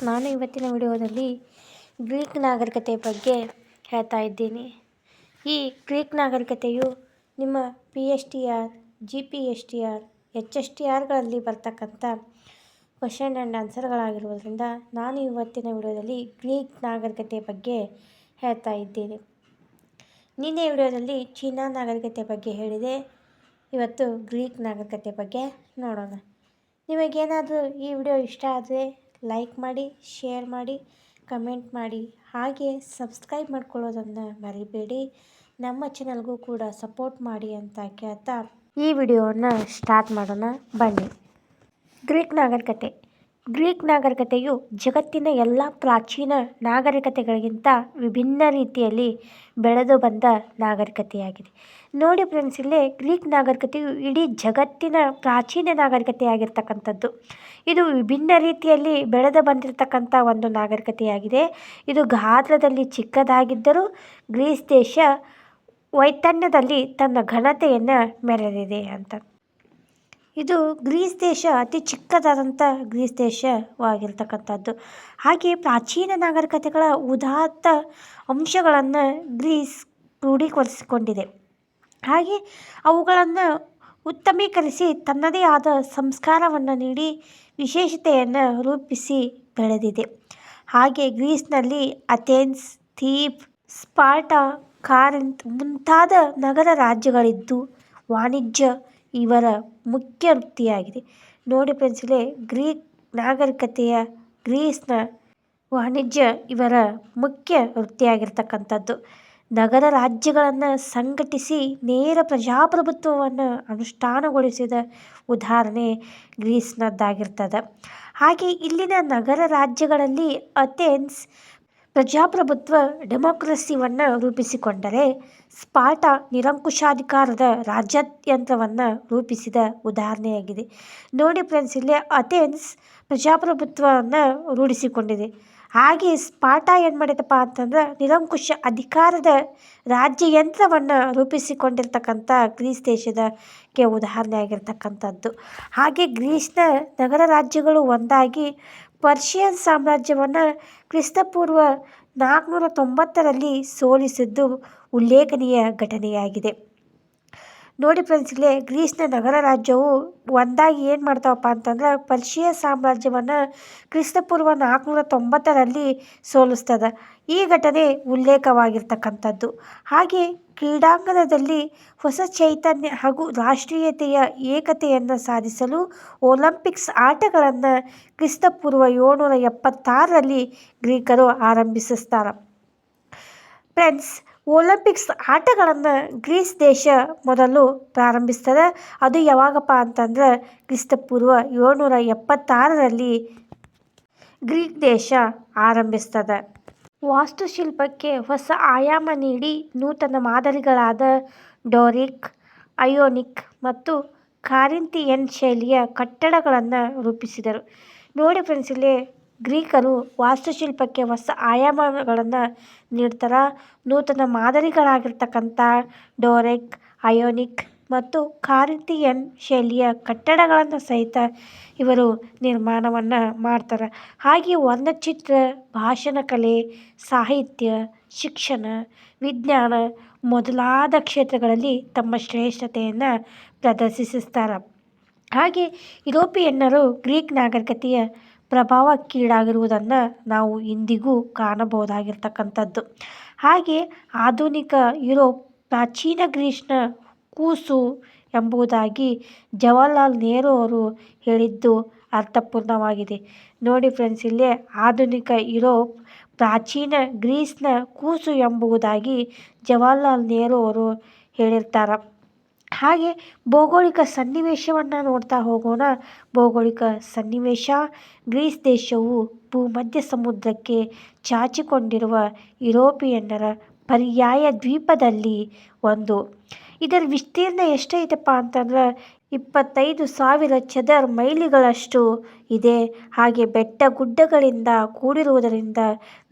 ನಾನು ಇವತ್ತಿನ ವಿಡಿಯೋದಲ್ಲಿ ಗ್ರೀಕ್ ನಾಗರಿಕತೆ ಬಗ್ಗೆ ಹೇಳ್ತಾ ಇದ್ದೀನಿ. ಈ ಗ್ರೀಕ್ ನಾಗರಿಕತೆಯು ನಿಮ್ಮ PSTR, GPSTR, HSTRಗಳಲ್ಲಿ ಬರ್ತಕ್ಕಂಥ ಕ್ವಶನ್ ಆ್ಯಂಡ್ ಆನ್ಸರ್ಗಳಾಗಿರುವುದರಿಂದ ನಾನು ಇವತ್ತಿನ ವಿಡಿಯೋದಲ್ಲಿ ಗ್ರೀಕ್ ನಾಗರಿಕತೆ ಬಗ್ಗೆ ಹೇಳ್ತಾ ಇದ್ದೀನಿ. ನಿನ್ನೆ ವಿಡಿಯೋದಲ್ಲಿ ಚೀನಾ ನಾಗರಿಕತೆ ಬಗ್ಗೆ ಹೇಳಿದೆ. ಇವತ್ತು ಗ್ರೀಕ್ ನಾಗರಿಕತೆ ಬಗ್ಗೆ ನೋಡೋಣ. ನಿಮಗೇನಾದರೂ ಈ ವಿಡಿಯೋ ಇಷ್ಟ ಆದರೆ ಲೈಕ್ ಮಾಡಿ, ಶೇರ್ ಮಾಡಿ, ಕಮೆಂಟ್ ಮಾಡಿ, ಹಾಗೆ ಸಬ್ಸ್ಕ್ರೈಬ್ ಮಾಡ್ಕೊಳ್ಳೋದನ್ನು ಮರಿಬೇಡಿ. ನಮ್ಮ ಚಾನಲ್ಗೂ ಕೂಡ ಸಪೋರ್ಟ್ ಮಾಡಿ ಅಂತ ಕೇಳ್ತಾ ಈ ವಿಡಿಯೋವನ್ನು ಸ್ಟಾರ್ಟ್ ಮಾಡೋಣ ಬನ್ನಿ. ಗ್ರೀಕ್ ನಾಗರಿಕತೆಯು ಜಗತ್ತಿನ ಎಲ್ಲ ಪ್ರಾಚೀನ ನಾಗರಿಕತೆಗಳಿಗಿಂತ ವಿಭಿನ್ನ ರೀತಿಯಲ್ಲಿ ಬೆಳೆದು ಬಂದ ನಾಗರಿಕತೆಯಾಗಿದೆ. ನೋಡಿ ಫ್ರೆಂಡ್ಸ್, ಇಲ್ಲೇ ಗ್ರೀಕ್ ನಾಗರಿಕತೆಯು ಇಡೀ ಜಗತ್ತಿನ ಪ್ರಾಚೀನ ನಾಗರಿಕತೆಯಾಗಿರ್ತಕ್ಕಂಥದ್ದು. ಇದು ವಿಭಿನ್ನ ರೀತಿಯಲ್ಲಿ ಬೆಳೆದು ಬಂದಿರತಕ್ಕಂಥ ಒಂದು ನಾಗರಿಕತೆಯಾಗಿದೆ. ಇದು ಗಾತ್ರದಲ್ಲಿ ಚಿಕ್ಕದಾಗಿದ್ದರೂ ಗ್ರೀಸ್ ದೇಶ ವೈತನ್ಯದಲ್ಲಿ ತನ್ನ ಘನತೆಯನ್ನು ಮೆರೆದಿದೆ ಅಂತ. ಇದು ಗ್ರೀಸ್ ದೇಶ ಅತಿ ಚಿಕ್ಕದಾದಂಥ ಗ್ರೀಸ್ ದೇಶವಾಗಿರ್ತಕ್ಕಂಥದ್ದು. ಹಾಗೆ ಪ್ರಾಚೀನ ನಾಗರಿಕತೆಗಳ ಉದಾತ್ತ ಅಂಶಗಳನ್ನು ಗ್ರೀಸ್ ಕ್ರೋಢೀಕರಿಸಿಕೊಂಡಿದೆ. ಹಾಗೆ ಅವುಗಳನ್ನು ಉತ್ತಮೀಕರಿಸಿ ತನ್ನದೇ ಆದ ಸಂಸ್ಕಾರವನ್ನು ನೀಡಿ ವಿಶೇಷತೆಯನ್ನು ರೂಪಿಸಿ ಬೆಳೆದಿದೆ. ಹಾಗೆ ಗ್ರೀಸ್ನಲ್ಲಿ ಅಥೆನ್ಸ್, ಥೀಬ್, ಸ್ಪಾರ್ಟಾ, ಕಾರಿಂತ್ ಮುಂತಾದ ನಗರ ರಾಜ್ಯಗಳಿದ್ದು ವಾಣಿಜ್ಯ ಇವರ ಮುಖ್ಯ ವೃತ್ತಿಯಾಗಿದೆ. ನೋಡಿ ಫ್ರೆಂಡ್ಸ್, ಇಲ್ಲೇ ಗ್ರೀಕ್ ನಾಗರಿಕತೆಯ ಗ್ರೀಸ್ನ ವಾಣಿಜ್ಯ ಇವರ ಮುಖ್ಯ ವೃತ್ತಿಯಾಗಿರ್ತಕ್ಕಂಥದ್ದು. ನಗರ ರಾಜ್ಯಗಳನ್ನು ಸಂಘಟಿಸಿ ನೇರ ಪ್ರಜಾಪ್ರಭುತ್ವವನ್ನು ಅನುಷ್ಠಾನಗೊಳಿಸಿದ ಉದಾಹರಣೆ ಗ್ರೀಸ್ನದ್ದಾಗಿರ್ತದೆ. ಹಾಗೆ ಇಲ್ಲಿನ ನಗರ ರಾಜ್ಯಗಳಲ್ಲಿ ಅಥೆನ್ಸ್ ಪ್ರಜಾಪ್ರಭುತ್ವ ಡೆಮೋಕ್ರಸಿಯನ್ನು ರೂಪಿಸಿಕೊಂಡರೆ ಸ್ಪಾರ್ಟಾ ನಿರಂಕುಶಾಧಿಕಾರದ ರಾಜ್ಯತಂತ್ರವನ್ನು ರೂಪಿಸಿದ ಉದಾಹರಣೆಯಾಗಿದೆ. ನೋಡಿ ಫ್ರೆಂಡ್ಸ್, ಇಲ್ಲೇ ಅಥೆನ್ಸ್ ಪ್ರಜಾಪ್ರಭುತ್ವವನ್ನು ರೂಢಿಸಿಕೊಂಡಿದೆ. ಹಾಗೆ ಸ್ಪಾರ್ಟಾ ಏನು ಮಾಡಿದಪ್ಪ ಅಂತಂದ್ರೆ ನಿರಂಕುಶ ಅಧಿಕಾರದ ರಾಜ್ಯಯಂತ್ರವನ್ನು ರೂಪಿಸಿಕೊಂಡಿರ್ತಕ್ಕಂಥ ಗ್ರೀಸ್ ದೇಶದಕ್ಕೆ ಉದಾಹರಣೆ ಆಗಿರ್ತಕ್ಕಂಥದ್ದು. ಹಾಗೆ ಗ್ರೀಸ್ನ ನಗರ ರಾಜ್ಯಗಳು ಒಂದಾಗಿ ಪರ್ಷಿಯನ್ ಸಾಮ್ರಾಜ್ಯವನ್ನು ಕ್ರಿಸ್ತಪೂರ್ವ 490ರಲ್ಲಿ ಸೋಲಿಸಿದ್ದು ಉಲ್ಲೇಖನೀಯ ಘಟನೆಯಾಗಿದೆ. ನೋಡಿ ಫ್ರೆಂಡ್ಸ್, ಇಲ್ಲೇ ಗ್ರೀಸ್ನ ನಗರ ರಾಜ್ಯವು ಒಂದಾಗಿ ಏನು ಮಾಡ್ತಾವಪ್ಪ ಅಂತಂದ್ರೆ ಪರ್ಷಿಯನ್ ಸಾಮ್ರಾಜ್ಯವನ್ನು ಕ್ರಿಸ್ತಪೂರ್ವ 490ರಲ್ಲಿ ಸೋಲಿಸ್ತದೆ. ಈ ಘಟನೆ ಉಲ್ಲೇಖವಾಗಿರ್ತಕ್ಕಂಥದ್ದು. ಹಾಗೆ ಕ್ರೀಡಾಂಗಣದಲ್ಲಿ ಹೊಸ ಚೈತನ್ಯ ಹಾಗೂ ರಾಷ್ಟ್ರೀಯತೆಯ ಏಕತೆಯನ್ನು ಸಾಧಿಸಲು ಒಲಿಂಪಿಕ್ಸ್ ಆಟಗಳನ್ನು ಕ್ರಿಸ್ತಪೂರ್ವ 776ರಲ್ಲಿ ಗ್ರೀಕರು ಆರಂಭಿಸ್ತಾರೆ. ಫ್ರೆಂಡ್ಸ್, ಒಲಿಂಪಿಕ್ಸ್ ಆಟಗಳನ್ನು ಗ್ರೀಸ್ ದೇಶ ಮೊದಲು ಪ್ರಾರಂಭಿಸ್ತದೆ. ಅದು ಯಾವಾಗಪ್ಪ ಅಂತಂದ್ರೆ ಕ್ರಿಸ್ತಪೂರ್ವ 776ರಲ್ಲಿ ಗ್ರೀಕ್ ದೇಶ ಆರಂಭಿಸ್ತದೆ. ವಾಸ್ತುಶಿಲ್ಪಕ್ಕೆ ಹೊಸ ಆಯಾಮ ನೀಡಿ ನೂತನ ಮಾದರಿಗಳಾದ ಡೋರಿಕ್, ಅಯೋನಿಕ್ ಮತ್ತು ಕಾರಿಂತಿಯನ್ ಶೈಲಿಯ ಕಟ್ಟಡಗಳನ್ನು ರೂಪಿಸಿದರು. ನೋಡಿ ಫ್ರೆಂಡ್ಸ್, ಇಲ್ಲಿ ಗ್ರೀಕರು ವಾಸ್ತುಶಿಲ್ಪಕ್ಕೆ ಹೊಸ ಆಯಾಮಗಳನ್ನು ನೀಡ್ತಾರೆ. ನೂತನ ಮಾದರಿಗಳಾಗಿರ್ತಕ್ಕಂಥ ಡೋರಿಕ್, ಅಯೋನಿಕ್ ಮತ್ತು ಕಾರಿಂತಿಯನ್ ಶೈಲಿಯ ಕಟ್ಟಡಗಳನ್ನು ಸಹಿತ ಇವರು ನಿರ್ಮಾಣವನ್ನು ಮಾಡ್ತಾರೆ. ಹಾಗೆ ವರ್ಣಚಿತ್ರ, ಭಾಷಣ ಕಲೆ, ಸಾಹಿತ್ಯ, ಶಿಕ್ಷಣ, ವಿಜ್ಞಾನ ಮೊದಲಾದ ಕ್ಷೇತ್ರಗಳಲ್ಲಿ ತಮ್ಮ ಶ್ರೇಷ್ಠತೆಯನ್ನು ಪ್ರದರ್ಶಿಸ್ತಾರೆ. ಹಾಗೆ ಯುರೋಪಿಯನ್ನರು ಗ್ರೀಕ್ ನಾಗರಿಕತೆಯ ಪ್ರಭಾವಕ್ಕೀಡಾಗಿರುವುದನ್ನು ನಾವು ಇಂದಿಗೂ ಕಾಣಬಹುದಾಗಿರ್ತಕ್ಕಂಥದ್ದು. ಹಾಗೆ ಆಧುನಿಕ ಯುರೋಪ್ ಪ್ರಾಚೀನ ಗ್ರೀಸ್ನ ಕೂಸು ಎಂಬುದಾಗಿ ಜವಾಹರ್ಲಾಲ್ ನೆಹರು ಅವರು ಹೇಳಿದ್ದು ಅರ್ಥಪೂರ್ಣವಾಗಿದೆ. ನೋಡಿ ಫ್ರೆಂಡ್ಸ್, ಇಲ್ಲೇ ಆಧುನಿಕ ಯುರೋಪ್ ಪ್ರಾಚೀನ ಗ್ರೀಸ್ನ ಕೂಸು ಎಂಬುದಾಗಿ ಜವಾಹರ್ಲಾಲ್ ನೆಹರು ಅವರು ಹೇಳಿರ್ತಾರೆ. ಹಾಗೆ ಭೌಗೋಳಿಕ ಸನ್ನಿವೇಶವನ್ನು ನೋಡ್ತಾ ಹೋಗೋಣ. ಭೌಗೋಳಿಕ ಸನ್ನಿವೇಶ: ಗ್ರೀಸ್ ದೇಶವು ಭೂಮಧ್ಯ ಸಮುದ್ರಕ್ಕೆ ಚಾಚಿಕೊಂಡಿರುವ ಯುರೋಪಿಯನ್ನರ ಪರ್ಯಾಯ ದ್ವೀಪದಲ್ಲಿ ಒಂದು. ಇದರ ವಿಸ್ತೀರ್ಣ ಎಷ್ಟೈತಪ್ಪ ಅಂತಂದ್ರೆ 25,000 ಚದರ ಮೈಲಿಗಳಷ್ಟು ಇದೆ. ಹಾಗೆ ಬೆಟ್ಟ ಗುಡ್ಡಗಳಿಂದ ಕೂಡಿರುವುದರಿಂದ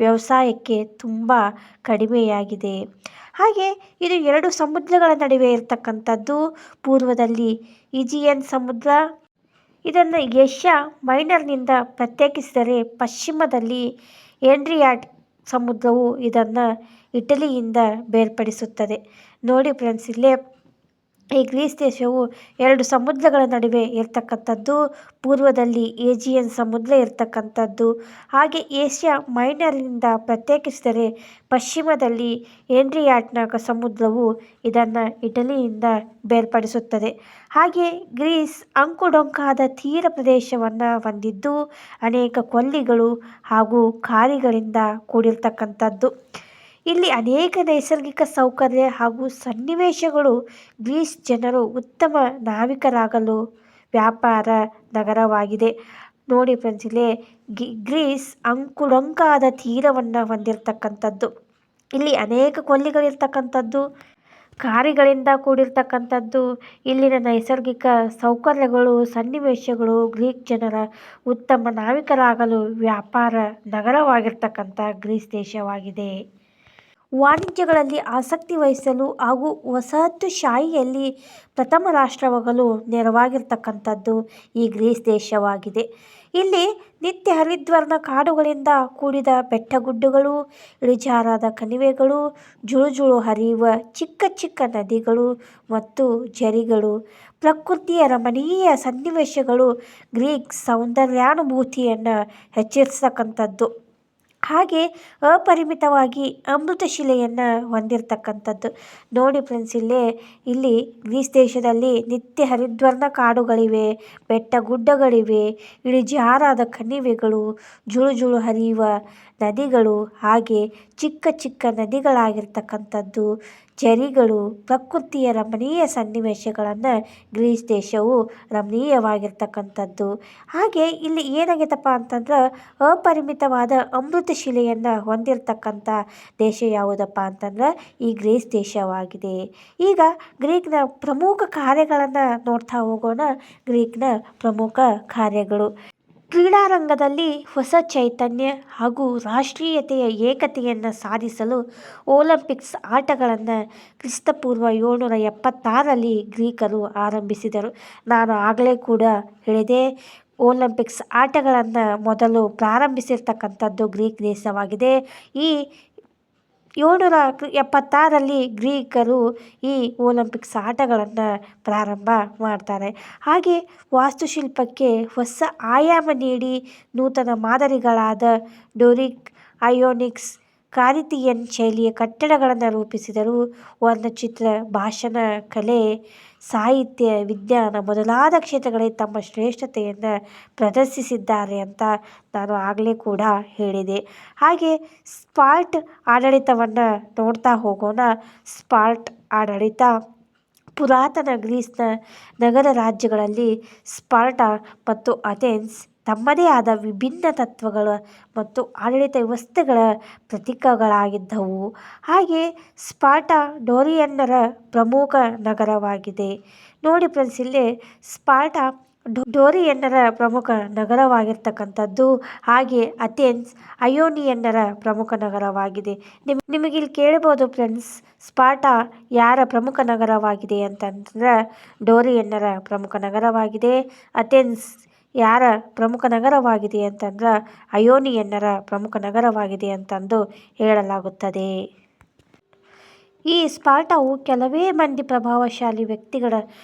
ವ್ಯವಸಾಯಕ್ಕೆ ತುಂಬ ಕಡಿಮೆಯಾಗಿದೆ. ಹಾಗೆ ಇದು 2 ಸಮುದ್ರಗಳ ನಡುವೆ ಇರತಕ್ಕಂಥದ್ದು. ಪೂರ್ವದಲ್ಲಿ ಈಜಿಯನ್ ಸಮುದ್ರ, ಇದನ್ನು ಏಷ್ಯಾ ಮೈನರ್ನಿಂದ ಪ್ರತ್ಯೇಕಿಸಿದರೆ ಪಶ್ಚಿಮದಲ್ಲಿ ಏಡ್ರಿಯಾಟಿಕ್ ಸಮುದ್ರವು ಇದನ್ನು ಇಟಲಿಯಿಂದ ಬೇರ್ಪಡಿಸುತ್ತದೆ. ನೋಡಿ ಫ್ರೆಂಡ್ಸ್, ಇಲ್ಲೇ ಈ ಗ್ರೀಸ್ ದೇಶವು 2 ಸಮುದ್ರಗಳ ನಡುವೆ ಇರ್ತಕ್ಕಂಥದ್ದು. ಪೂರ್ವದಲ್ಲಿ ಏಜಿಯನ್ ಸಮುದ್ರ ಇರ್ತಕ್ಕಂಥದ್ದು. ಹಾಗೆ ಏಷ್ಯಾ ಮೈನರ್ನಿಂದ ಪ್ರತ್ಯೇಕಿಸಿದರೆ ಪಶ್ಚಿಮದಲ್ಲಿ ಏಡ್ರಿಯಾಟಿಕ್ ಸಮುದ್ರವು ಇದನ್ನು ಇಟಲಿಯಿಂದ ಬೇರ್ಪಡಿಸುತ್ತದೆ. ಹಾಗೆ ಗ್ರೀಸ್ ಅಂಕುಡೊಂಕಾದ ತೀರ ಪ್ರದೇಶವನ್ನು ಹೊಂದಿದ್ದು ಅನೇಕ ಕೊಲ್ಲಿಗಳು ಹಾಗೂ ಖಾರಿಗಳಿಂದ ಕೂಡಿರ್ತಕ್ಕಂಥದ್ದು. ಇಲ್ಲಿ ಅನೇಕ ನೈಸರ್ಗಿಕ ಸೌಕರ್ಯ ಹಾಗೂ ಸನ್ನಿವೇಶಗಳು ಗ್ರೀಸ್ ಜನರು ಉತ್ತಮ ನಾವಿಕರಾಗಲು ವ್ಯಾಪಾರ ನಗರವಾಗಿದೆ. ನೋಡಿ ಫ್ರೆಂಡ್ಸ್, ಇಲ್ಲಿ ಗ್ರೀಸ್ ಅಂಕುಡೊಂಕಾದ ತೀರವನ್ನು ಹೊಂದಿರತಕ್ಕಂಥದ್ದು. ಇಲ್ಲಿ ಅನೇಕ ಕೊಲ್ಲಿಗಳಿರ್ತಕ್ಕಂಥದ್ದು, ಖಾರಿಗಳಿಂದ ಕೂಡಿರ್ತಕ್ಕಂಥದ್ದು. ಇಲ್ಲಿನ ನೈಸರ್ಗಿಕ ಸೌಕರ್ಯಗಳು, ಸನ್ನಿವೇಶಗಳು ಗ್ರೀಕ್ ಜನರ ಉತ್ತಮ ನಾವಿಕರಾಗಲು ವ್ಯಾಪಾರ ನಗರವಾಗಿರ್ತಕ್ಕಂಥ ಗ್ರೀಸ್ ದೇಶವಾಗಿದೆ. ವಾಣಿಜ್ಯಗಳಲ್ಲಿ ಆಸಕ್ತಿ ವಹಿಸಲು ಹಾಗೂ ವಸಾಹತುಶಾಹಿಯಲ್ಲಿ ಪ್ರಥಮ ರಾಷ್ಟ್ರವಾಗಲು ನೆರವಾಗಿರ್ತಕ್ಕಂಥದ್ದು ಈ ಗ್ರೀಸ್ ದೇಶವಾಗಿದೆ. ಇಲ್ಲಿ ನಿತ್ಯ ಹರಿದ್ವರ್ಣ ಕಾಡುಗಳಿಂದ ಕೂಡಿದ ಬೆಟ್ಟಗುಡ್ಡಗಳು, ಇಳಿಜಾರಾದ ಕಣಿವೆಗಳು, ಜುಳುಜುಳು ಹರಿಯುವ ಚಿಕ್ಕ ಚಿಕ್ಕ ನದಿಗಳು ಮತ್ತು ಝರಿಗಳು, ಪ್ರಕೃತಿಯ ರಮಣೀಯ ಸನ್ನಿವೇಶಗಳು ಗ್ರೀಕ್ ಸೌಂದರ್ಯಾನುಭೂತಿಯನ್ನು ಹೆಚ್ಚಿಸತಕ್ಕಂಥದ್ದು. ಹಾಗೆ ಅಪರಿಮಿತವಾಗಿ ಅಮೃತಶಿಲೆಯನ್ನು ಹೊಂದಿರತಕ್ಕಂಥದ್ದು. ನೋಡಿ ಫ್ರೆಂಡ್ಸ್, ಇಲ್ಲಿ ಗ್ರೀಸ್ ದೇಶದಲ್ಲಿ ನಿತ್ಯ ಹರಿದ್ವರ್ಣ ಕಾಡುಗಳಿವೆ, ಬೆಟ್ಟಗುಡ್ಡಗಳಿವೆ, ಇಳಿಜಾರಾದ ಕಣಿವೆಗಳು, ಜುಳುಜುಳು ಹರಿಯುವ ನದಿಗಳು, ಹಾಗೆ ಚಿಕ್ಕ ಚಿಕ್ಕ ನದಿಗಳಾಗಿರ್ತಕ್ಕಂಥದ್ದು, ಝರಿಗಳು, ಪ್ರಕೃತಿಯ ರಮಣೀಯ ಸನ್ನಿವೇಶಗಳನ್ನು ಗ್ರೀಸ್ ದೇಶವು ರಮಣೀಯವಾಗಿರ್ತಕ್ಕಂಥದ್ದು. ಹಾಗೆ ಇಲ್ಲಿ ಏನಾಗೈತಪ್ಪ ಅಂತಂದ್ರೆ ಅಪರಿಮಿತವಾದ ಅಮೃತಶಿಲೆಯನ್ನು ಹೊಂದಿರತಕ್ಕಂಥ ದೇಶ ಯಾವುದಪ್ಪ ಅಂತಂದ್ರೆ ಈ ಗ್ರೀಸ್ ದೇಶವಾಗಿದೆ. ಈಗ ಗ್ರೀಕ್ನ ಪ್ರಮುಖ ಕಾರ್ಯಗಳನ್ನು ನೋಡ್ತಾ ಹೋಗೋಣ. ಗ್ರೀಕ್ನ ಪ್ರಮುಖ ಕಾರ್ಯಗಳು: ಕ್ರೀಡಾರಂಗದಲ್ಲಿ ಹೊಸ ಚೈತನ್ಯ ಹಾಗೂ ರಾಷ್ಟ್ರೀಯತೆಯ ಏಕತೆಯನ್ನು ಸಾಧಿಸಲು ಒಲಿಂಪಿಕ್ಸ್ ಆಟಗಳನ್ನು ಕ್ರಿಸ್ತಪೂರ್ವ 776ರಲ್ಲಿ ಗ್ರೀಕರು ಆರಂಭಿಸಿದರು. ನಾನು ಆಗಲೇ ಕೂಡ ಹೇಳಿದೆ, ಒಲಿಂಪಿಕ್ಸ್ ಆಟಗಳನ್ನು ಮೊದಲು ಪ್ರಾರಂಭಿಸಿರ್ತಕ್ಕಂಥದ್ದು ಗ್ರೀಕ್ ದೇಶವಾಗಿದೆ. ಈ 776ರಲ್ಲಿ ಗ್ರೀಕರು ಈ ಒಲಿಂಪಿಕ್ಸ್ ಆಟಗಳನ್ನು ಪ್ರಾರಂಭ ಮಾಡ್ತಾರೆ. ಹಾಗೆ ವಾಸ್ತುಶಿಲ್ಪಕ್ಕೆ ಹೊಸ ಆಯಾಮ ನೀಡಿ ನೂತನ ಮಾದರಿಗಳಾದ ಡೋರಿಕ್, ಐಯೋನಿಕ್ಸ್, ಕಾರಿತಿಯನ್ ಶೈಲಿಯ ಕಟ್ಟಡಗಳನ್ನು ರೂಪಿಸಿದರು. ವರ್ಣಚಿತ್ರ, ಭಾಷಣ ಕಲೆ, ಸಾಹಿತ್ಯ, ವಿಜ್ಞಾನ ಮೊದಲಾದ ಕ್ಷೇತ್ರಗಳಲ್ಲಿ ತಮ್ಮ ಶ್ರೇಷ್ಠತೆಯನ್ನು ಪ್ರದರ್ಶಿಸಿದ್ದಾರೆ ಅಂತ ನಾನು ಆಗಲೇ ಕೂಡ ಹೇಳಿದೆ. ಹಾಗೆ ಸ್ಪಾರ್ಟ್ ಆಡಳಿತವನ್ನು ನೋಡ್ತಾ ಹೋಗೋಣ. ಸ್ಪಾರ್ಟ್ ಆಡಳಿತ ಪುರಾತನ ಗ್ರೀಸ್ನ ನಗರ ರಾಜ್ಯಗಳಲ್ಲಿ ಸ್ಪಾರ್ಟಾ ಮತ್ತು ಅಥೆನ್ಸ್ ತಮ್ಮದೇ ಆದ ವಿಭಿನ್ನ ತತ್ವಗಳ ಮತ್ತು ಆಡಳಿತ ವ್ಯವಸ್ಥೆಗಳ ಪ್ರತೀಕಗಳಾಗಿದ್ದವು. ಹಾಗೆ ಸ್ಪಾರ್ಟಾ ಡೋರಿಯನ್ನರ ಪ್ರಮುಖ ನಗರವಾಗಿದೆ. ನೋಡಿ ಫ್ರೆಂಡ್ಸ್, ಸ್ಪಾರ್ಟಾ ಡೋರಿಯನ್ನರ ಪ್ರಮುಖ ನಗರವಾಗಿರ್ತಕ್ಕಂಥದ್ದು. ಹಾಗೆ ಅಥೆನ್ಸ್ ಅಯೋನಿಯನ್ನರ ಪ್ರಮುಖ ನಗರವಾಗಿದೆ. ನಿಮಗಿಲ್ಲಿ ಕೇಳ್ಬೋದು ಫ್ರೆಂಡ್ಸ್, ಸ್ಪಾರ್ಟಾ ಯಾರ ಪ್ರಮುಖ ನಗರವಾಗಿದೆ ಅಂತಂದ್ರೆ ಡೋರಿಯನ್ನರ ಪ್ರಮುಖ ನಗರವಾಗಿದೆ. ಅಥೆನ್ಸ್ ಯಾರ ಪ್ರಮುಖ ನಗರವಾಗಿದೆ ಅಂತಂದ್ರೆ ಅಯೋನಿಯನ್ನರ ಪ್ರಮುಖ ನಗರವಾಗಿದೆ ಅಂತಂದು ಹೇಳಲಾಗುತ್ತದೆ. ಈ ಸ್ಪಾರ್ಟಾವು ಕೆಲವೇ ಮಂದಿ ಪ್ರಭಾವಶಾಲಿ ವ್ಯಕ್ತಿಗಳ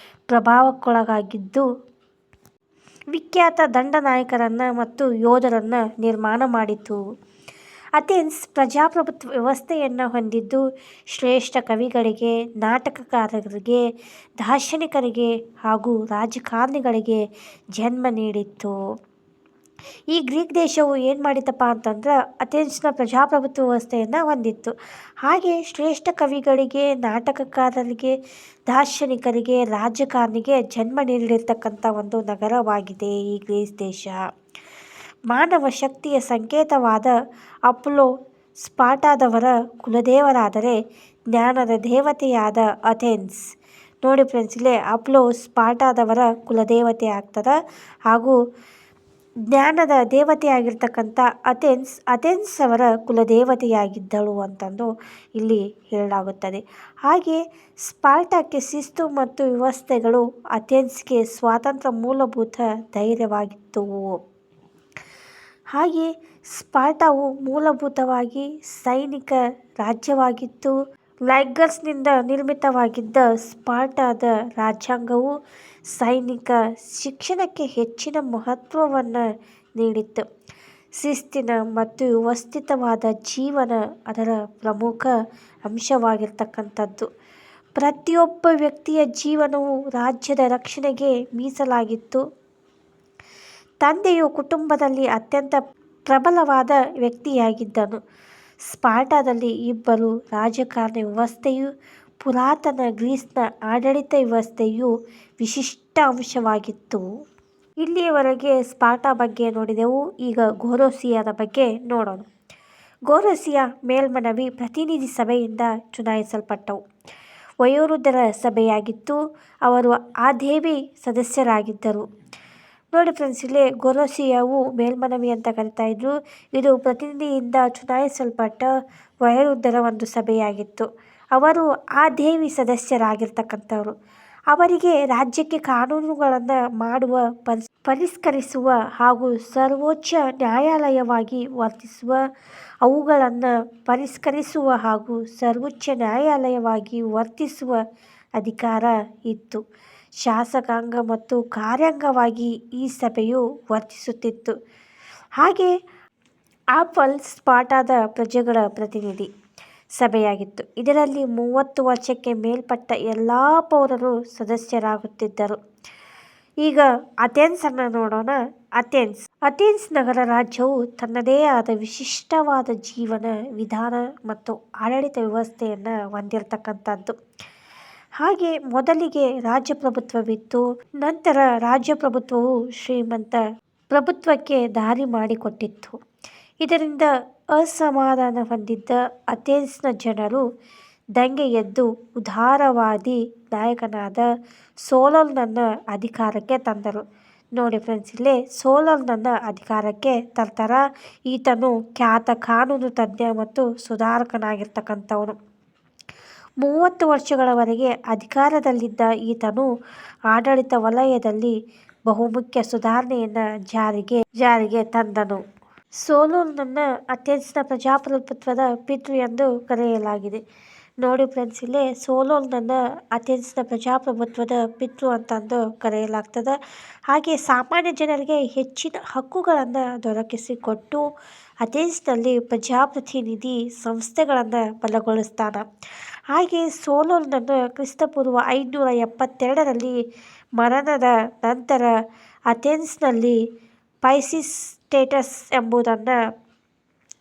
ಪ್ರಭಾವಕ್ಕೊಳಗಾಗಿದ್ದು ವಿಖ್ಯಾತ ದಂಡನಾಯಕರನ್ನು ಮತ್ತು ಯೋಧರನ್ನು ನಿರ್ಮಾಣ ಮಾಡಿತು. ಅಥೆನ್ಸ್ ಪ್ರಜಾಪ್ರಭುತ್ವ ವ್ಯವಸ್ಥೆಯನ್ನು ಹೊಂದಿದ್ದು ಶ್ರೇಷ್ಠ ಕವಿಗಳಿಗೆ, ನಾಟಕಕಾರರಿಗೆ, ದಾರ್ಶನಿಕರಿಗೆ ಹಾಗೂ ರಾಜಕಾರಣಿಗಳಿಗೆ ಜನ್ಮ ನೀಡಿತ್ತು. ಈ ಗ್ರೀಕ್ ದೇಶವು ಏನು ಮಾಡಿತಪ್ಪ ಅಂತಂದ್ರೆ ಅಥೆನ್ಸ್ನ ಪ್ರಜಾಪ್ರಭುತ್ವ ವ್ಯವಸ್ಥೆಯನ್ನು ಹೊಂದಿತ್ತು. ಹಾಗೆ ಶ್ರೇಷ್ಠ ಕವಿಗಳಿಗೆ, ನಾಟಕಕಾರರಿಗೆ, ದಾರ್ಶನಿಕರಿಗೆ, ರಾಜಕಾರಣಿಗೆ ಜನ್ಮ ನೀಡಿರ್ತಕ್ಕಂಥ ಒಂದು ನಗರವಾಗಿದೆ ಈ ಗ್ರೀಸ್ ದೇಶ. ಮಾನವ ಶಕ್ತಿಯ ಸಂಕೇತವಾದ ಅಪೋಲೋ ಸ್ಪಾರ್ಟಾದವರ ಕುಲದೇವರಾದರೆ ಜ್ಞಾನದ ದೇವತೆಯಾದ ಅಥೆನ್ಸ್. ನೋಡಿ ಫ್ರೆಂಡ್ಸ್, ಅಪೋಲೋ ಸ್ಪಾರ್ಟಾದವರ ಕುಲದೇವತೆ ಆಗ್ತದೆ. ಹಾಗೂ ಜ್ಞಾನದ ದೇವತೆಯಾಗಿರ್ತಕ್ಕಂಥ ಅಥೆನ್ಸ್ ಅವರ ಕುಲದೇವತೆಯಾಗಿದ್ದಳು ಅಂತಂದು ಇಲ್ಲಿ ಹೇಳಲಾಗುತ್ತದೆ. ಹಾಗೆ ಸ್ಪಾರ್ಟಾಕ್ಕೆ ಶಿಸ್ತು ಮತ್ತು ವ್ಯವಸ್ಥೆಗಳು, ಅಥೆನ್ಸ್ಗೆ ಸ್ವಾತಂತ್ರ್ಯ ಮೂಲಭೂತ ಧೈರ್ಯವಾಗಿದ್ದವು. ಹಾಗೆ ಸ್ಪಾರ್ಟಾವು ಮೂಲಭೂತವಾಗಿ ಸೈನಿಕ ರಾಜ್ಯವಾಗಿತ್ತು. ಲೈಗರ್ಸ್ನಿಂದ ನಿರ್ಮಿತವಾಗಿದ್ದ ಸ್ಪಾರ್ಟಾದ ರಾಜ್ಯಾಂಗವು ಸೈನಿಕ ಶಿಕ್ಷಣಕ್ಕೆ ಹೆಚ್ಚಿನ ಮಹತ್ವವನ್ನು ನೀಡಿತ್ತು. ಶಿಸ್ತಿನ ಮತ್ತು ವ್ಯವಸ್ಥಿತವಾದ ಜೀವನ ಅದರ ಪ್ರಮುಖ ಅಂಶವಾಗಿರ್ತಕ್ಕಂಥದ್ದು. ಪ್ರತಿಯೊಬ್ಬ ವ್ಯಕ್ತಿಯ ಜೀವನವು ರಾಜ್ಯದ ರಕ್ಷಣೆಗೆ ಮೀಸಲಾಗಿತ್ತು. ತಂದೆಯು ಕುಟುಂಬದಲ್ಲಿ ಅತ್ಯಂತ ಪ್ರಬಲವಾದ ವ್ಯಕ್ತಿಯಾಗಿದ್ದನು. ಸ್ಪಾರ್ಟಾದಲ್ಲಿ ಇಬ್ಬರು ರಾಜಕಾರಣ ವ್ಯವಸ್ಥೆಯು ಪುರಾತನ ಗ್ರೀಸ್ನ ಆಡಳಿತ ವ್ಯವಸ್ಥೆಯು ವಿಶಿಷ್ಟ ಅಂಶವಾಗಿತ್ತು. ಇಲ್ಲಿಯವರೆಗೆ ಸ್ಪಾರ್ಟಾ ಬಗ್ಗೆ ನೋಡಿದೆವು. ಈಗ ಗೊರೊಸಿಯಾದ ಬಗ್ಗೆ ನೋಡೋಣ. ಗೊರೊಸಿಯಾ ಮೇಲ್ಮನವಿ ಪ್ರತಿನಿಧಿ ಸಭೆಯಿಂದ ಚುನಾಯಿಸಲ್ಪಟ್ಟವು. ವಯೋವೃದ್ಧರ ಸಭೆಯಾಗಿತ್ತು. ಅವರು ಆದೇವಿ ಸದಸ್ಯರಾಗಿದ್ದರು. ನೋಡಿ ಫ್ರೆಂಡ್ಸ್, ಇಲ್ಲಿ ಗೊರೊಸಿಯಾವು ಮೇಲ್ಮನವಿ ಅಂತ ಕರಿತಾ ಇದ್ರು. ಇದು ಪ್ರತಿನಿಧಿಯಿಂದ ಚುನಾಯಿಸಲ್ಪಟ್ಟ ವಯೋವೃದ್ಧರ ಒಂದು ಸಭೆಯಾಗಿತ್ತು. ಅವರು ಆದೇವಿ ಸದಸ್ಯರಾಗಿರ್ತಕ್ಕಂಥವ್ರು. ಅವರಿಗೆ ರಾಜ್ಯಕ್ಕೆ ಕಾನೂನುಗಳನ್ನು ಮಾಡುವ, ಪರಿಷ್ಕರಿಸುವ ಹಾಗೂ ಸರ್ವೋಚ್ಚ ನ್ಯಾಯಾಲಯವಾಗಿ ವರ್ತಿಸುವ, ಅವುಗಳನ್ನು ಪರಿಷ್ಕರಿಸುವ ಹಾಗೂ ಸರ್ವೋಚ್ಚ ನ್ಯಾಯಾಲಯವಾಗಿ ವರ್ತಿಸುವ ಅಧಿಕಾರ ಇತ್ತು. ಶಾಸಕಾಂಗ ಮತ್ತು ಕಾರ್ಯಾಂಗವಾಗಿ ಈ ಸಭೆಯು ವರ್ತಿಸುತ್ತಿತ್ತು. ಹಾಗೆ ಆಪಲ್ ಸ್ಪಾರ್ಟಾದ ಪ್ರಜೆಗಳ ಪ್ರತಿನಿಧಿ ಸಭೆಯಾಗಿತ್ತು. ಇದರಲ್ಲಿ 30 ವರ್ಷಕ್ಕೆ ಮೇಲ್ಪಟ್ಟ ಎಲ್ಲ ಪೌರರು ಸದಸ್ಯರಾಗುತ್ತಿದ್ದರು. ಈಗ ಅಥೆನ್ಸ್ ಅನ್ನು ನೋಡೋಣ. ಅಥೆನ್ಸ್ ನಗರ ರಾಜ್ಯವು ತನ್ನದೇ ಆದ ವಿಶಿಷ್ಟವಾದ ಜೀವನ ವಿಧಾನ ಮತ್ತು ಆಡಳಿತ ವ್ಯವಸ್ಥೆಯನ್ನು ಹೊಂದಿರತಕ್ಕಂಥದ್ದು. ಹಾಗೆ ಮೊದಲಿಗೆ ರಾಜಪ್ರಭುತ್ವವಿತ್ತು. ನಂತರ ರಾಜಪ್ರಭುತ್ವವು ಶ್ರೀಮಂತ ಪ್ರಭುತ್ವಕ್ಕೆ ದಾರಿ ಮಾಡಿಕೊಟ್ಟಿತ್ತು. ಇದರಿಂದ ಅಸಮಾಧಾನ ಹೊಂದಿದ್ದ ಅಥೆನ್ಸ್ನ ಜನರು ದಂಗೆ ಎದ್ದು ಉದಾರವಾದಿ ನಾಯಕನಾದ ಸೋಲೊನನ್ನು ಅಧಿಕಾರಕ್ಕೆ ತಂದರು. ನೋಡಿ ಫ್ರೆಂಡ್ಸ್, ಇಲ್ಲೇ ಸೋಲೊನನ್ನು ಅಧಿಕಾರಕ್ಕೆ ತರ್ತಾರ. ಈತನು ಖ್ಯಾತ ಕಾನೂನು ತಜ್ಞ ಮತ್ತು ಸುಧಾರಕನಾಗಿರ್ತಕ್ಕಂಥವನು. 30 ವರ್ಷಗಳವರೆಗೆ ಅಧಿಕಾರದಲ್ಲಿದ್ದ ಈತನು ಆಡಳಿತ ವಲಯದಲ್ಲಿ ಬಹುಮುಖ್ಯ ಸುಧಾರಣೆಯನ್ನು ಜಾರಿಗೆ ತಂದನು. ಸೋಲೊನನ್ನು ಅಥೆನ್ಸ್ನ ಪ್ರಜಾಪ್ರಭುತ್ವದ ಪಿತೃ ಎಂದು ಕರೆಯಲಾಗಿದೆ. ನೋಡಿ ಫ್ರೆಂಡ್ಸ್, ಇಲ್ಲೇ ಸೋಲೊನನ್ನು ಅಥೆನ್ಸ್ನ ಪ್ರಜಾಪ್ರಭುತ್ವದ ಪಿತೃ ಅಂತಂದು ಕರೆಯಲಾಗ್ತದೆ. ಹಾಗೆ ಸಾಮಾನ್ಯ ಜನರಿಗೆ ಹೆಚ್ಚಿನ ಹಕ್ಕುಗಳನ್ನು ದೊರಕಿಸಿಕೊಟ್ಟು ಅಥೆನ್ಸ್ನಲ್ಲಿ ಪ್ರಜಾಪ್ರತಿನಿಧಿ ಸಂಸ್ಥೆಗಳನ್ನು ಬಲಗೊಳಿಸ್ತಾನ. ಹಾಗೆ ಸೋಲೊನನ್ನು ಕ್ರಿಸ್ತಪೂರ್ವ 572ರಲ್ಲಿ ಮರಣದ ನಂತರ ಅಥೆನ್ಸ್ನಲ್ಲಿ ಪೈಸಿಸ್ಟೇಟಸ್ ಎಂಬುದನ್ನು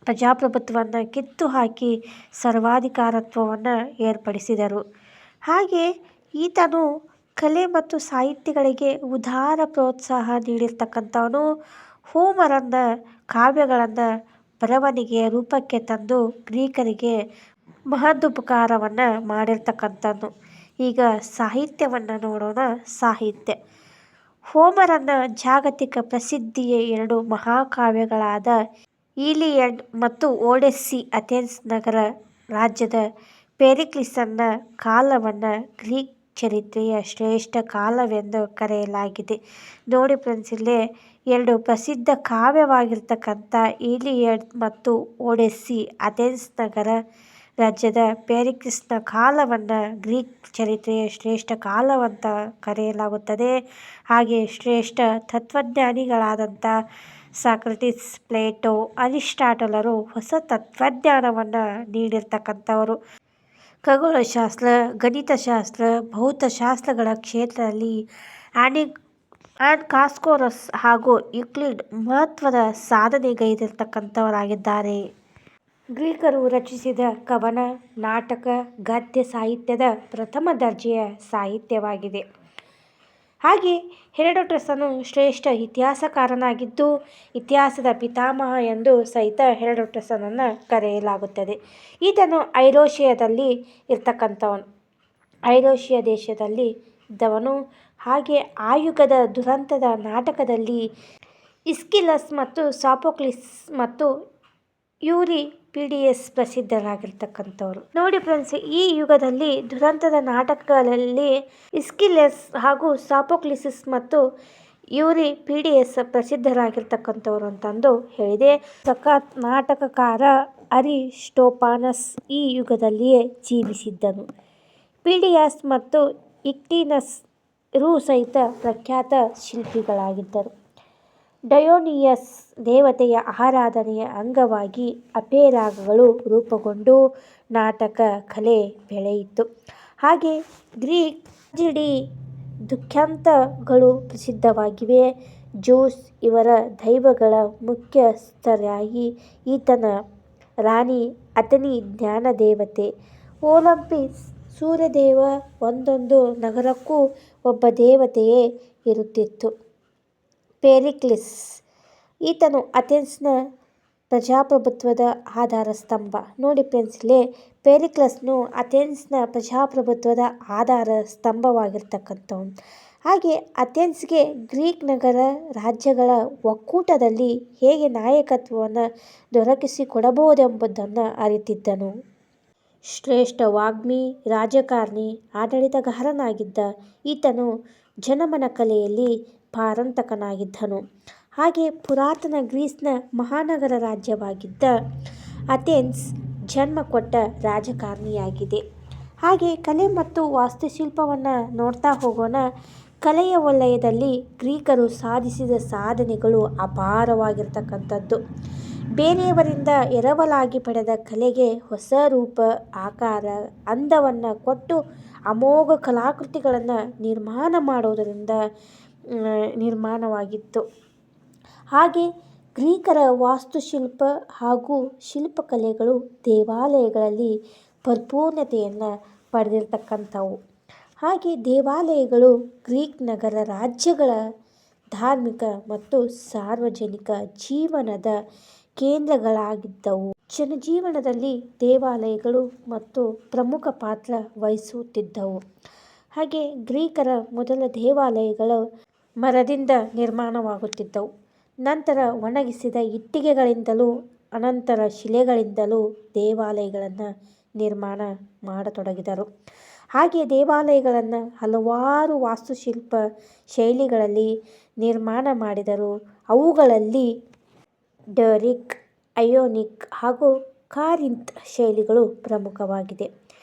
ಪ್ರಜಾಪ್ರಭುತ್ವವನ್ನು ಕಿತ್ತು ಹಾಕಿ ಸರ್ವಾಧಿಕಾರತ್ವವನ್ನು ಏರ್ಪಡಿಸಿದರು. ಹಾಗೆ ಈತನು ಕಲೆ ಮತ್ತು ಸಾಹಿತ್ಯಗಳಿಗೆ ಉದಾರ ಪ್ರೋತ್ಸಾಹ ನೀಡಿರ್ತಕ್ಕಂಥವನು. ಹೋಮರನ ಕಾವ್ಯಗಳನ್ನು ಬರವಣಿಗೆಯ ರೂಪಕ್ಕೆ ತಂದು ಗ್ರೀಕರಿಗೆ ಮಹದುಪಕಾರವನ್ನು ಮಾಡಿರ್ತಕ್ಕಂಥದ್ದು. ಈಗ ಸಾಹಿತ್ಯವನ್ನು ನೋಡೋಣ. ಸಾಹಿತ್ಯ. ಹೋಮರನ ಜಾಗತಿಕ ಪ್ರಸಿದ್ಧಿಯ 2 ಮಹಾಕಾವ್ಯಗಳಾದ ಈಲಿಯಡ್ ಮತ್ತು ಓಡೆಸ್ಸಿ ಅಥೆನ್ಸ್ ನಗರ ರಾಜ್ಯದ ಪೆರಿಕ್ಲಿಸನ ಕಾಲವನ್ನು ಗ್ರೀಕ್ ಚರಿತ್ರೆಯ ಶ್ರೇಷ್ಠ ಕಾಲವೆಂದು ಕರೆಯಲಾಗಿದೆ. ನೋಡಿ ಫ್ರೆಂಡ್ಸ್, ಇಲ್ಲೇ 2 ಪ್ರಸಿದ್ಧ ಕಾವ್ಯವಾಗಿರ್ತಕ್ಕಂಥ ಈಲಿಯಡ್ ಮತ್ತು ಓಡೆಸ್ಸಿ ಅಥೆನ್ಸ್ ನಗರ ರಾಜ್ಯದ ಪೆರಿಕ್ಲಿಸ್ನ ಕಾಲವನ್ನು ಗ್ರೀಕ್ ಚರಿತ್ರೆಯ ಶ್ರೇಷ್ಠ ಕಾಲವಂತ ಕರೆಯಲಾಗುತ್ತದೆ. ಹಾಗೆ ಶ್ರೇಷ್ಠ ತತ್ವಜ್ಞಾನಿಗಳಾದಂಥ ಸಾಕ್ರಟಿಸ್, ಪ್ಲೇಟೋ, ಅರಿಸ್ಟಾಟಲರು ಹೊಸ ತತ್ವಜ್ಞಾನವನ್ನು ನೀಡಿರ್ತಕ್ಕಂಥವರು. ಖಗೋಳಶಾಸ್ತ್ರ, ಗಣಿತಶಾಸ್ತ್ರ, ಭೌತಶಾಸ್ತ್ರಗಳ ಕ್ಷೇತ್ರದಲ್ಲಿ ಅನಾಕ್ಸಾಗೋರಸ್ ಹಾಗೂ ಯೂಕ್ಲಿಡ್ ಮಹತ್ವದ ಸಾಧನೆಗೈದಿರ್ತಕ್ಕಂಥವರಾಗಿದ್ದಾರೆ. ಗ್ರೀಕರು ರಚಿಸಿದ ಕವನ, ನಾಟಕ, ಗದ್ಯ ಸಾಹಿತ್ಯದ ಪ್ರಥಮ ದರ್ಜೆಯ ಸಾಹಿತ್ಯವಾಗಿದೆ. ಹಾಗೆ ಹೆರೋಡೋಟಸನು ಶ್ರೇಷ್ಠ ಇತಿಹಾಸಕಾರನಾಗಿದ್ದು ಇತಿಹಾಸದ ಪಿತಾಮಹ ಎಂದು ಸಹಿತ ಹೆರೋಡೋಟಸನನ್ನು ಕರೆಯಲಾಗುತ್ತದೆ. ಈತನು ಐರೋಷಿಯಾದಲ್ಲಿ ಇರ್ತಕ್ಕಂಥವನು. ಐರೋಷಿಯಾ ದೇಶದಲ್ಲಿ ಇದ್ದವನು. ಹಾಗೆ ಆ ಯುಗದ ದುರಂತದ ನಾಟಕದಲ್ಲಿ ಇಸ್ಕಿಲಸ್ ಮತ್ತು ಸಾಫೋಕ್ಲಿಸ್ ಮತ್ತು ಯೂರಿಪಿಡಿಯಸ್ ಪ್ರಸಿದ್ಧರಾಗಿರ್ತಕ್ಕಂಥವ್ರು. ನೋಡಿ ಫ್ರೆಂಡ್ಸ್, ಈ ಯುಗದಲ್ಲಿ ದುರಂತದ ನಾಟಕಗಳಲ್ಲಿ ಇಸ್ಕಿಲಸ್ ಹಾಗೂ ಸಾಫೋಕ್ಲಿಸ್ ಮತ್ತು ಯೂರಿಪಿಡಿಯಸ್ ಪ್ರಸಿದ್ಧರಾಗಿರ್ತಕ್ಕಂಥವ್ರು ಅಂತಂದು ಹೇಳಿದೆ. ಸಖತ್ ನಾಟಕಕಾರ ಅರಿಸ್ಟೋಫಾನಸ್ ಈ ಯುಗದಲ್ಲಿಯೇ ಜೀವಿಸಿದ್ದನು. ಪೀಡಿಯಾಸ್ ಮತ್ತು ಇಕ್ಟಿನಸ್ ರೂ ಸಹಿತ ಪ್ರಖ್ಯಾತ ಶಿಲ್ಪಿಗಳಾಗಿದ್ದರು. ಡಯೋನಿಯಸ್ ದೇವತೆಯ ಆರಾಧನೆಯ ಅಂಗವಾಗಿ ಅಪೇರಾಗಳು ರೂಪುಗೊಂಡು ನಾಟಕ ಕಲೆ ಬೆಳೆಯಿತು. ಹಾಗೆ ಗ್ರೀಕ್ ಟ್ರಾಜಿಡಿ ದುಃಖಾಂತಗಳು ಪ್ರಸಿದ್ಧವಾಗಿವೆ. ಜ್ಯೂಸ್ ಇವರ ದೈವಗಳ ಮುಖ್ಯಸ್ಥರಾಗಿ, ಈತನ ರಾಣಿ ಅಥೆನಿ ಜ್ಞಾನ ದೇವತೆ, ಒಲಿಂಪಸ್ ಸೂರ್ಯದೇವ, ಒಂದೊಂದು ನಗರಕ್ಕೂ ಒಬ್ಬ ದೇವತೆಯೇ ಇರುತ್ತಿತ್ತು. ಪೆರಿಕ್ಲಿಸ್ ಈತನು ಅಥೆನ್ಸ್ನ ಪ್ರಜಾಪ್ರಭುತ್ವದ ಆಧಾರ ಸ್ತಂಭ. ನೋಡಿ ಫ್ರೆಂಡ್ಸ್, ಇಲ್ಲಿ ಪೆರಿಕ್ಲಸ್ನು ಅಥೆನ್ಸ್ನ ಪ್ರಜಾಪ್ರಭುತ್ವದ ಆಧಾರ ಸ್ತಂಭವಾಗಿರ್ತಕ್ಕಂಥವನು. ಹಾಗೆ ಅಥೆನ್ಸ್ಗೆ ಗ್ರೀಕ್ ನಗರ ರಾಜ್ಯಗಳ ಒಕ್ಕೂಟದಲ್ಲಿ ಹೇಗೆ ನಾಯಕತ್ವವನ್ನು ದೊರಕಿಸಿಕೊಡಬಹುದೆಂಬುದನ್ನು ಅರಿತಿದ್ದನು. ಶ್ರೇಷ್ಠ ವಾಗ್ಮಿ, ರಾಜಕಾರಣಿ, ಆಡಳಿತಗಾರನಾಗಿದ್ದ ಈತನು ಜನಮನ ಕಲೆಯಲ್ಲಿ ಪಾರಂಗತನಾಗಿದ್ದನು. ಹಾಗೆ ಪುರಾತನ ಗ್ರೀಸ್ನ ಮಹಾನಗರ ರಾಜ್ಯವಾಗಿದ್ದ ಅಥೆನ್ಸ್ ಜನ್ಮ ಕೊಟ್ಟ ರಾಜಕಾರಣಿಯಾಗಿದೆ. ಹಾಗೆ ಕಲೆ ಮತ್ತು ವಾಸ್ತುಶಿಲ್ಪವನ್ನು ನೋಡ್ತಾ ಹೋಗೋಣ. ಕಲೆಯ ವಲಯದಲ್ಲಿ ಗ್ರೀಕರು ಸಾಧಿಸಿದ ಸಾಧನೆಗಳು ಅಪಾರವಾಗಿರ್ತಕ್ಕಂಥದ್ದು. ಬೇರೆಯವರಿಂದ ಎರವಲಾಗಿ ಪಡೆದ ಕಲೆಗೆ ಹೊಸ ರೂಪ, ಆಕಾರ, ಅಂದವನ್ನು ಕೊಟ್ಟು ಅಮೋಘ ಕಲಾಕೃತಿಗಳನ್ನು ನಿರ್ಮಾಣ ಮಾಡುವುದರಿಂದ ನಿರ್ಮಾಣವಾಗಿತ್ತು. ಹಾಗೆ ಗ್ರೀಕರ ವಾಸ್ತುಶಿಲ್ಪ ಹಾಗೂ ಶಿಲ್ಪಕಲೆಗಳು ದೇವಾಲಯಗಳಲ್ಲಿ ಪರಿಪೂರ್ಣತೆಯನ್ನು ಪಡೆದಿರ್ತಕ್ಕಂಥವು. ಹಾಗೆ ದೇವಾಲಯಗಳು ಗ್ರೀಕ್ ನಗರ ರಾಜ್ಯಗಳ ಧಾರ್ಮಿಕ ಮತ್ತು ಸಾರ್ವಜನಿಕ ಜೀವನದ ಕೇಂದ್ರಗಳಾಗಿದ್ದವು. ಜನಜೀವನದಲ್ಲಿ ದೇವಾಲಯಗಳು ಮತ್ತು ಪ್ರಮುಖ ಪಾತ್ರ ವಹಿಸುತ್ತಿದ್ದವು. ಹಾಗೆ ಗ್ರೀಕರ ಮೊದಲ ದೇವಾಲಯಗಳು ಮರದಿಂದ ನಿರ್ಮಾಣವಾಗುತ್ತಿದ್ದವು. ನಂತರ ಒಣಗಿಸಿದ ಇಟ್ಟಿಗೆಗಳಿಂದಲೂ ಅನಂತರ ಶಿಲೆಗಳಿಂದಲೂ ದೇವಾಲಯಗಳನ್ನು ನಿರ್ಮಾಣ ಮಾಡತೊಡಗಿದರು. ಹಾಗೆ ದೇವಾಲಯಗಳನ್ನು ಹಲವಾರು ವಾಸ್ತುಶಿಲ್ಪ ಶೈಲಿಗಳಲ್ಲಿ ನಿರ್ಮಾಣ ಮಾಡಿದರು. ಅವುಗಳಲ್ಲಿ ಡೋರಿಕ್, ಅಯೋನಿಕ್ ಹಾಗೂ ಕಾರಿಂತ್ ಶೈಲಿಗಳು ಪ್ರಮುಖವಾಗಿದೆ.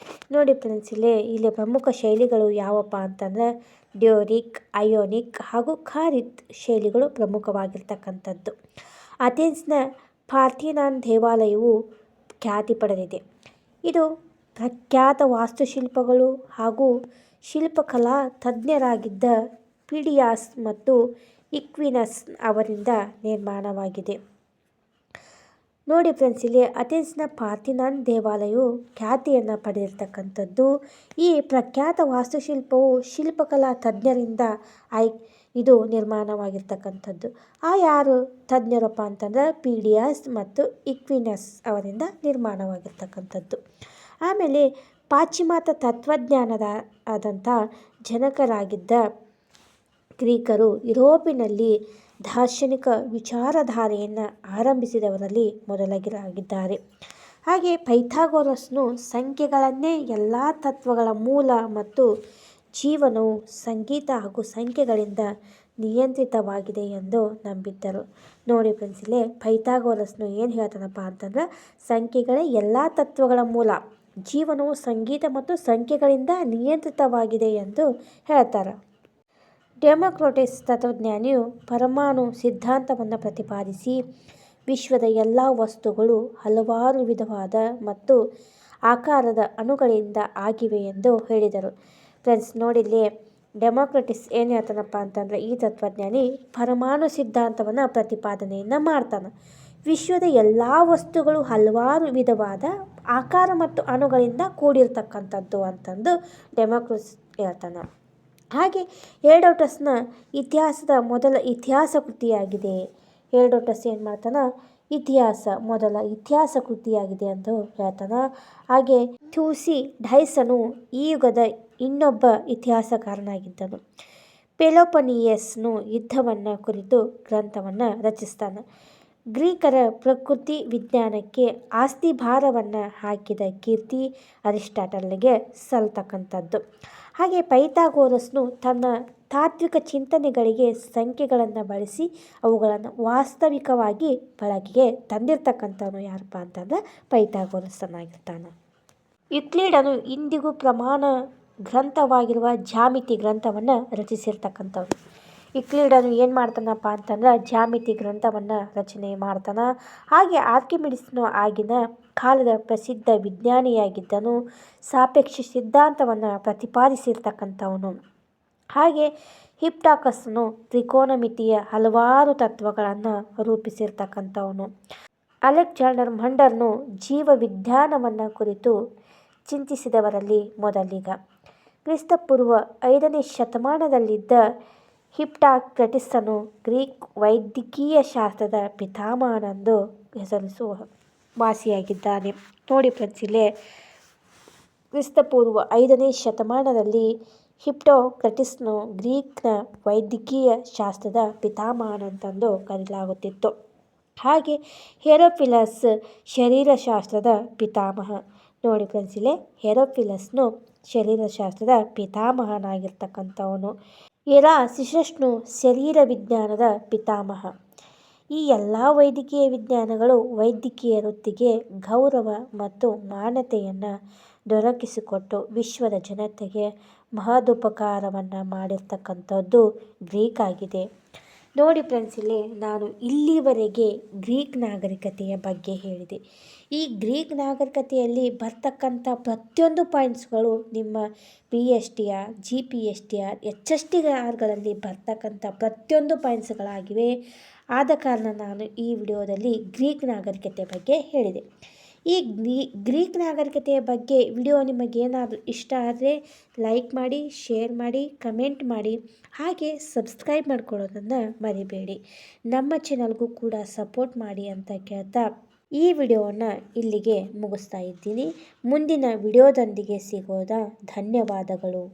ನೋಡಿ ಫ್ರೆಂಡ್ಸ್, ಇಲ್ಲಿ ಪ್ರಮುಖ ಶೈಲಿಗಳು ಯಾವಪ್ಪ ಅಂತಂದರೆ ಡ್ಯೋರಿಕ್, ಅಯೋನಿಕ್ ಹಾಗೂ ಕಾರಿಂತ್ ಶೈಲಿಗಳು ಪ್ರಮುಖವಾಗಿರ್ತಕ್ಕಂಥದ್ದು. ಅಥೆನ್ಸ್ನ ಪಾರ್ಥೆನಾನ್ ದೇವಾಲಯವು ಖ್ಯಾತಿ ಪಡೆದಿದೆ. ಇದು ಪ್ರಖ್ಯಾತ ವಾಸ್ತುಶಿಲ್ಪಗಳು ಹಾಗೂ ಶಿಲ್ಪಕಲಾ ತಜ್ಞರಾಗಿದ್ದ ಪೀಡಿಯಾಸ್ ಮತ್ತು ಇಕ್ವಿನಸ್ ಅವರಿಂದ ನಿರ್ಮಾಣವಾಗಿದೆ. ನೋಡಿ ಫ್ರೆಂಡ್ಸ್, ಇಲ್ಲಿ ಅಥೆನ್ಸ್ನ ಪಾರ್ಥೆನಾನ್ ದೇವಾಲಯವು ಖ್ಯಾತಿಯನ್ನು ಪಡೆದಿರ್ತಕ್ಕಂಥದ್ದು. ಈ ಪ್ರಖ್ಯಾತ ವಾಸ್ತುಶಿಲ್ಪವು ಶಿಲ್ಪಕಲಾ ತಜ್ಞರಿಂದ ಇದು ನಿರ್ಮಾಣವಾಗಿರ್ತಕ್ಕಂಥದ್ದು. ಯಾರು ತಜ್ಞರಪ್ಪ ಅಂತಂದ್ರೆ ಪೀಡಿಯಾಸ್ ಮತ್ತು ಇಕ್ವಿನಸ್ ಅವರಿಂದ ನಿರ್ಮಾಣವಾಗಿರ್ತಕ್ಕಂಥದ್ದು. ಆಮೇಲೆ ಪಾಶ್ಚಿಮಾತ್ಯ ತತ್ವಜ್ಞಾನದ ಆದಂಥ ಜನಕರಾಗಿದ್ದ ಗ್ರೀಕರು ಯುರೋಪಿನಲ್ಲಿ ದಾರ್ಶನಿಕ ವಿಚಾರಧಾರೆಯನ್ನು ಆರಂಭಿಸಿದವರಲ್ಲಿ ಮೊದಲಿಗರಾಗಿದ್ದಾರೆ. ಹಾಗೆ ಪೈಥಾಗೊರಸ್ನು ಸಂಖ್ಯೆಗಳನ್ನೇ ಎಲ್ಲ ತತ್ವಗಳ ಮೂಲ ಮತ್ತು ಜೀವನವು ಸಂಗೀತ ಹಾಗೂ ಸಂಖ್ಯೆಗಳಿಂದ ನಿಯಂತ್ರಿತವಾಗಿದೆ ಎಂದು ನಂಬಿದ್ದರು. ನೋಡಿ ಫ್ರೆಂಡ್ಸ್, ಇಲ್ಲೇ ಪೈಥಾಗೊರಸ್ನು ಏನು ಹೇಳ್ತಾನಪ್ಪ ಅಂತಂದ್ರೆ ಸಂಖ್ಯೆಗಳೇ ಎಲ್ಲ ತತ್ವಗಳ ಮೂಲ, ಜೀವನವು ಸಂಗೀತ ಮತ್ತು ಸಂಖ್ಯೆಗಳಿಂದ ನಿಯಂತ್ರಿತವಾಗಿದೆ ಎಂದು ಹೇಳ್ತಾರೆ. ಡೆಮೋಕ್ರಿಟಸ್ ತತ್ವಜ್ಞಾನಿಯು ಪರಮಾಣು ಸಿದ್ಧಾಂತವನ್ನು ಪ್ರತಿಪಾದಿಸಿ ವಿಶ್ವದ ಎಲ್ಲ ವಸ್ತುಗಳು ಹಲವಾರು ವಿಧವಾದ ಮತ್ತು ಆಕಾರದ ಅಣುಗಳಿಂದ ಆಗಿವೆ ಎಂದು ಹೇಳಿದರು. ಫ್ರೆಂಡ್ಸ್, ನೋಡಿಲ್ಲಿ ಡೆಮೋಕ್ರಿಟಸ್ ಏನು ಹೇಳ್ತಾನಪ್ಪ ಅಂತಂದರೆ ಈ ತತ್ವಜ್ಞಾನಿ ಪರಮಾಣು ಸಿದ್ಧಾಂತವನ್ನು ಪ್ರತಿಪಾದನೆಯನ್ನು ಮಾಡ್ತಾನೆ. ವಿಶ್ವದ ಎಲ್ಲ ವಸ್ತುಗಳು ಹಲವಾರು ವಿಧವಾದ ಆಕಾರ ಮತ್ತು ಅಣುಗಳಿಂದ ಕೂಡಿರ್ತಕ್ಕಂಥದ್ದು ಅಂತಂದು ಡೆಮೋಕ್ರಿಟಸ್ ಹೇಳ್ತಾನೆ. ಹಾಗೆ ಹೆರೋಡೋಟಸ್ನ ಇತಿಹಾಸದ ಮೊದಲ ಇತಿಹಾಸ ಕೃತಿಯಾಗಿದೆ. ಹೆರೋಡೋಟಸ್ ಏನು ಮಾಡ್ತಾನೆ, ಮೊದಲ ಇತಿಹಾಸ ಕೃತಿಯಾಗಿದೆ ಎಂದು ಹೇಳ್ತಾನೆ. ಹಾಗೆ ಥ್ಯೂಸಿಡೈಡಸನು ಈ ಯುಗದ ಇನ್ನೊಬ್ಬ ಇತಿಹಾಸಕಾರನಾಗಿದ್ದನು. ಪೆಲೋಪೊನಿಯಸ್ನು ಯುದ್ಧವನ್ನು ಕುರಿತು ಗ್ರಂಥವನ್ನು ರಚಿಸ್ತಾನೆ. ಗ್ರೀಕರ ಪ್ರಕೃತಿ ವಿಜ್ಞಾನಕ್ಕೆ ಆಸ್ತಿಭಾರವನ್ನು ಹಾಕಿದ ಕೀರ್ತಿ ಅರಿಸ್ಟಾಟಲ್ಗೆ ಸಲ್ತಕ್ಕಂಥದ್ದು. ಹಾಗೆ ಪೈಥಾಗೋರಸ್ನು ತನ್ನ ತಾತ್ವಿಕ ಚಿಂತನೆಗಳಿಗೆ ಸಂಖ್ಯೆಗಳನ್ನು ಬಳಸಿ ಅವುಗಳನ್ನು ವಾಸ್ತವಿಕವಾಗಿ ಬಳಕೆಗೆ ತಂದಿರತಕ್ಕಂಥವನು ಯಾರಪ್ಪ ಅಂತಂದ್ರೆ ಪೈಥಾಗೋರಸನಾಗಿರ್ತಾನೆ. ಯುಕ್ಲಿಡನು ಇಂದಿಗೂ ಪ್ರಮಾಣ ಗ್ರಂಥವಾಗಿರುವ ಜ್ಯಾಮಿತಿ ಗ್ರಂಥವನ್ನು ರಚಿಸಿರ್ತಕ್ಕಂಥವ್ರು. ಯುಕ್ಲಿಡನು ಏನು ಮಾಡ್ತಾನಪ್ಪ ಅಂತಂದ್ರೆ ಜ್ಯಾಮಿತಿ ಗ್ರಂಥವನ್ನು ರಚನೆ ಮಾಡ್ತಾನೆ. ಹಾಗೆ ಆರ್ಕಿಮಿಡಿಸ್ನು ಆಗಿನ ಕಾಲದ ಪ್ರಸಿದ್ಧ ವಿಜ್ಞಾನಿಯಾಗಿದ್ದನು. ಸಾಪೇಕ್ಷ ಸಿದ್ಧಾಂತವನ್ನು ಪ್ರತಿಪಾದಿಸಿರ್ತಕ್ಕಂಥವನು. ಹಾಗೆ ಹಿಪ್ಟಾಕಸ್ನು ತ್ರಿಕೋನಮಿತಿಯ ಹಲವಾರು ತತ್ವಗಳನ್ನು ರೂಪಿಸಿರ್ತಕ್ಕಂಥವನು. ಅಲೆಕ್ಸಾಂಡರ್ ಮಂಡರ್ನು ಜೀವವಿಜ್ಞಾನವನ್ನು ಕುರಿತು ಚಿಂತಿಸಿದವರಲ್ಲಿ ಮೊದಲಿಗ. ಕ್ರಿಸ್ತಪೂರ್ವ 5ನೇ ಶತಮಾನದಲ್ಲಿದ್ದ ಹಿಪ್ಪಾಕ್ರಟಿಸನು ಗ್ರೀಕ್ ವೈದ್ಯಕೀಯ ಶಾಸ್ತ್ರದ ಪಿತಾಮಹನೆಂದು ಹೆಸರಿಸುವ ವಾಸಿಯಾಗಿದ್ದಾನೆ. ನೋಡಿ ಫ್ರೆಂಡ್ಸ್, ಇಲ್ಲೇ ಕ್ರಿಸ್ತಪೂರ್ವ 5ನೇ ಶತಮಾನದಲ್ಲಿ ಹಿಪ್ಪಾಕ್ರಟಿಸನು ಗ್ರೀಕ್ನ ವೈದ್ಯಕೀಯ ಶಾಸ್ತ್ರದ ಪಿತಾಮಹನೆಂದು ಕರೆಯಲಾಗುತ್ತಿತ್ತು. ಹಾಗೆ ಹೆರೋಫಿಲಸ್ ಶರೀರಶಾಸ್ತ್ರದ ಪಿತಾಮಹ. ನೋಡಿ ಫ್ರೆಂಡ್ಸ್, ಇಲ್ಲೇ ಹೆರೋಫಿಲಸ್ನು ಶರೀರಶಾಸ್ತ್ರದ ಪಿತಾಮಹನಾಗಿರ್ತಕ್ಕಂಥವನು. ಎರಾಸಿಸ್ಟಸ್ನು ಶರೀರ ವಿಜ್ಞಾನದ ಪಿತಾಮಹ. ಈ ಎಲ್ಲ ವೈದ್ಯಕೀಯ ವಿಜ್ಞಾನಗಳು ವೈದ್ಯಕೀಯ ವೃತ್ತಿಗೆ ಗೌರವ ಮತ್ತು ಮಾನ್ಯತೆಯನ್ನು ದೊರಕಿಸಿಕೊಟ್ಟು ವಿಶ್ವದ ಜನತೆಗೆ ಮಹದುಪಕಾರವನ್ನು ಮಾಡಿರ್ತಕ್ಕಂಥದ್ದು ಗ್ರೀಕ್ ಆಗಿದೆ. ನೋಡಿ ಫ್ರೆಂಡ್ಸ್, ಇಲ್ಲಿ ನಾನು ಇಲ್ಲಿವರೆಗೆ ಗ್ರೀಕ್ ನಾಗರಿಕತೆಯ ಬಗ್ಗೆ ಹೇಳಿದೆ. ಈ ಗ್ರೀಕ್ ನಾಗರಿಕತೆಯಲ್ಲಿ ಬರ್ತಕ್ಕಂಥ ಪ್ರತಿಯೊಂದು ಪಾಯಿಂಟ್ಸ್ಗಳು ನಿಮ್ಮ PSTR, GPSTR, HSTRಗಳಲ್ಲಿ ಬರ್ತಕ್ಕಂಥ ಪ್ರತಿಯೊಂದು ಪಾಯಿಂಟ್ಸ್ಗಳಾಗಿವೆ. ಆದ ಕಾರಣ ನಾನು ಈ ವಿಡಿಯೋದಲ್ಲಿ ಗ್ರೀಕ್ ನಾಗರಿಕತೆ ಬಗ್ಗೆ ಹೇಳಿದೆ. ಈ ಗ್ರೀಕ್ ನಾಗರಿಕತೆಯ ಬಗ್ಗೆ ವಿಡಿಯೋ ನಿಮಗೇನಾದರೂ ಇಷ್ಟ ಆದರೆ ಲೈಕ್ ಮಾಡಿ, ಶೇರ್ ಮಾಡಿ, ಕಮೆಂಟ್ ಮಾಡಿ, ಹಾಗೆ ಸಬ್ಸ್ಕ್ರೈಬ್ ಮಾಡ್ಕೊಳ್ಳೋದನ್ನು ಮರಿಬೇಡಿ. ನಮ್ಮ ಚಾನಲ್ಗೂ ಕೂಡ ಸಪೋರ್ಟ್ ಮಾಡಿ ಅಂತ ಕೇಳ್ತಾ ಈ ವಿಡಿಯೋವನ್ನು ಇಲ್ಲಿಗೆ ಮುಗಿಸ್ತಾ ಇದ್ದೀನಿ. ಮುಂದಿನ ವಿಡಿಯೋದೊಂದಿಗೆ ಸಿಗೋದ. ಧನ್ಯವಾದಗಳು.